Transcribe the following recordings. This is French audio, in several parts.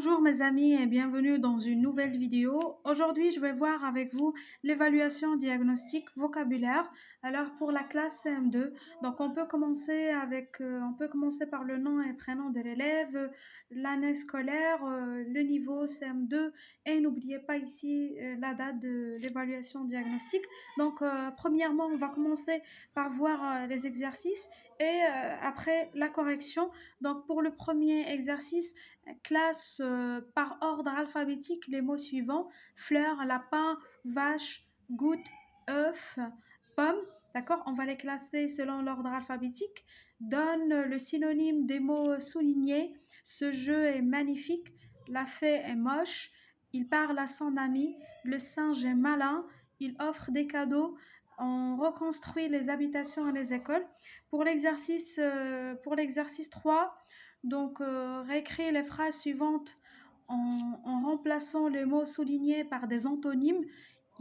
Bonjour mes amis et bienvenue dans une nouvelle vidéo. Aujourd'hui, je vais voir avec vous l'évaluation diagnostique vocabulaire. Alors pour la classe CM2, donc on peut commencer par le nom et prénom de l'élève, l'année scolaire, le niveau CM2 et n'oubliez pas ici la date de l'évaluation diagnostique. Donc premièrement, on va commencer par voir les exercices et après la correction. Donc pour le premier exercice, classe par ordre alphabétique les mots suivants: fleur, lapin, vache, goutte, œuf, pomme. D'accord? On va les classer selon l'ordre alphabétique. Donne le synonyme des mots soulignés. Ce jeu est magnifique. La fée est moche. Il parle à son ami. Le singe est malin. Il offre des cadeaux. On reconstruit les habitations et les écoles. Pour l'exercice 3, donc, réécrire les phrases suivantes en remplaçant les mots soulignés par des antonymes.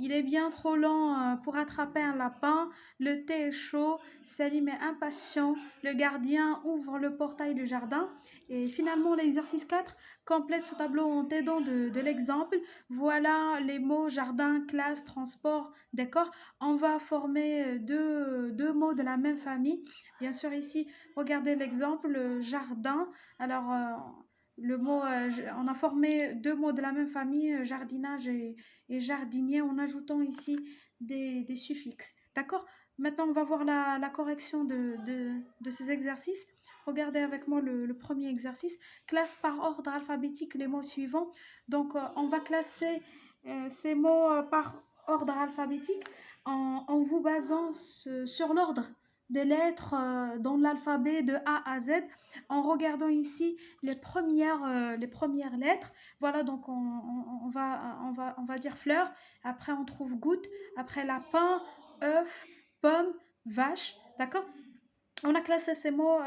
Il est bien trop lent pour attraper un lapin. Le thé est chaud. Salim est impatient. Le gardien ouvre le portail du jardin. Et finalement, l'exercice 4 complète ce tableau en t'aidant de l'exemple. Voilà les mots jardin, classe, transport, décor. On va former deux mots de la même famille. Bien sûr, ici, regardez l'exemple jardin. Alors, on a formé deux mots de la même famille, jardinage et jardinier, en ajoutant ici des suffixes. D'accord? Maintenant, on va voir la correction de ces exercices. Regardez avec moi le premier exercice. Classe par ordre alphabétique les mots suivants. Donc, on va classer ces mots par ordre alphabétique en vous basant sur l'ordre des lettres dans l'alphabet de A à Z, en regardant ici les premières lettres. Voilà, donc on va dire fleur, après on trouve goutte, après lapin, œuf, pomme, vache, d'accord? On a classé ces mots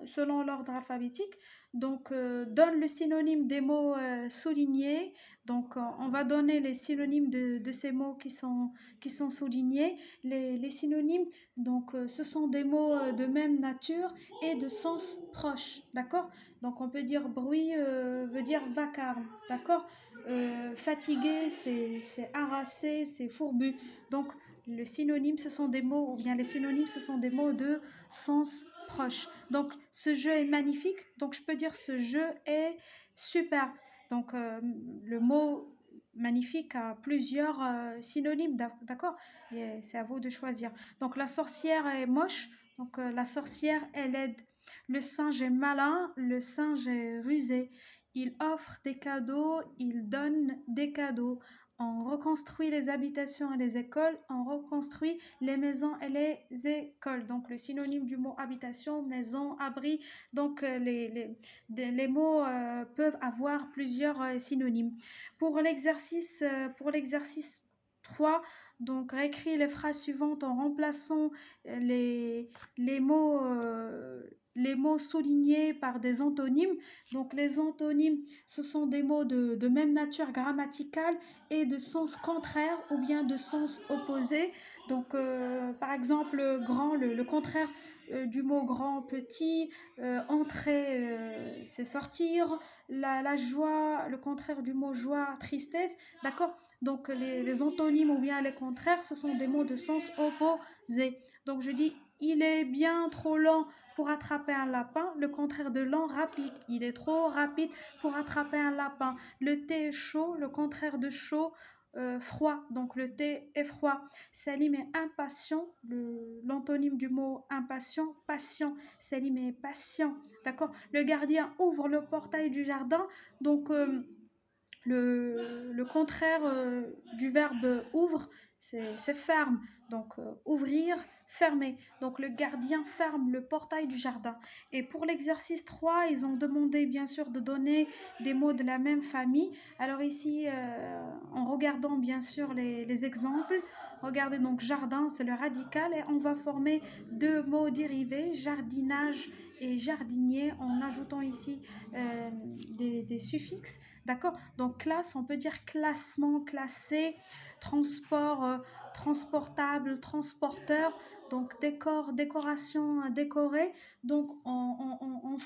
selon l'ordre alphabétique. Donc, donne le synonyme des mots soulignés. Donc, on va donner les synonymes de ces mots qui sont soulignés. Les synonymes, donc, ce sont des mots de même nature et de sens proche. D'accord? Donc, on peut dire bruit veut dire vacarme. D'accord? Fatigué, c'est harassé, c'est fourbu. Donc, le synonyme, ce sont des mots, ou bien les synonymes, ce sont des mots de sens proche. Donc, ce jeu est magnifique. Donc, je peux dire ce jeu est super. Donc, le mot magnifique a plusieurs synonymes, d'accord? Et c'est à vous de choisir. Donc, la sorcière est moche. Donc, la sorcière est laide. Le singe est malin. Le singe est rusé. Il offre des cadeaux. Il donne des cadeaux. On reconstruit les habitations et les écoles, on reconstruit les maisons et les écoles. Donc, le synonyme du mot habitation, maison, abri. Donc, les mots peuvent avoir plusieurs synonymes. Pour l'exercice 3, donc, réécris les phrases suivantes en remplaçant les mots... les mots soulignés par des antonymes. Donc, les antonymes, ce sont des mots de même nature grammaticale et de sens contraire ou bien de sens opposé. Donc, par exemple, grand, le contraire du mot grand, petit, entrer, c'est sortir, la joie, le contraire du mot joie, tristesse, d'accord? Donc, les antonymes ou bien les contraires, ce sont des mots de sens opposé. Donc, je dis, il est bien trop lent pour attraper un lapin. Le contraire de lent, rapide. Il est trop rapide pour attraper un lapin. Le thé est chaud. Le contraire de chaud, froid. Donc le thé est froid. Salim est impatient. L'antonyme du mot impatient, patient. Salim est patient. D'accord? Le gardien ouvre le portail du jardin. Donc le contraire du verbe ouvre, c'est ferme. Donc, ouvrir, fermer. Donc, le gardien ferme le portail du jardin. Et pour l'exercice 3, ils ont demandé, bien sûr, de donner des mots de la même famille. Alors ici, en regardant, bien sûr, les exemples, regardez donc jardin, c'est le radical. Et on va former deux mots dérivés, jardinage et jardinier en ajoutant ici des suffixes. D'accord? Donc classe, on peut dire classement, classé, transport, transportable, transporteur. Donc décor, décoration, décoré. Donc on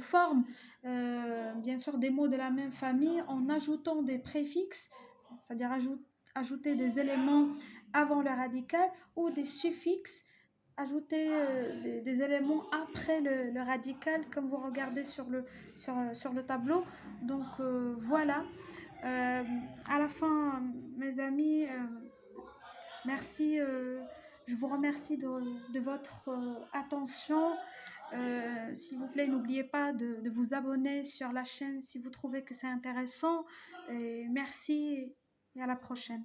forme bien sûr des mots de la même famille en ajoutant des préfixes, c'est-à-dire ajouter des éléments avant le radical ou des suffixes, ajouter des éléments après le radical, comme vous regardez sur le tableau. Donc voilà. Euh, à la fin, mes amis, merci. Je vous remercie de votre attention. S'il vous plaît, n'oubliez pas de vous abonner sur la chaîne si vous trouvez que c'est intéressant. Et merci et à la prochaine.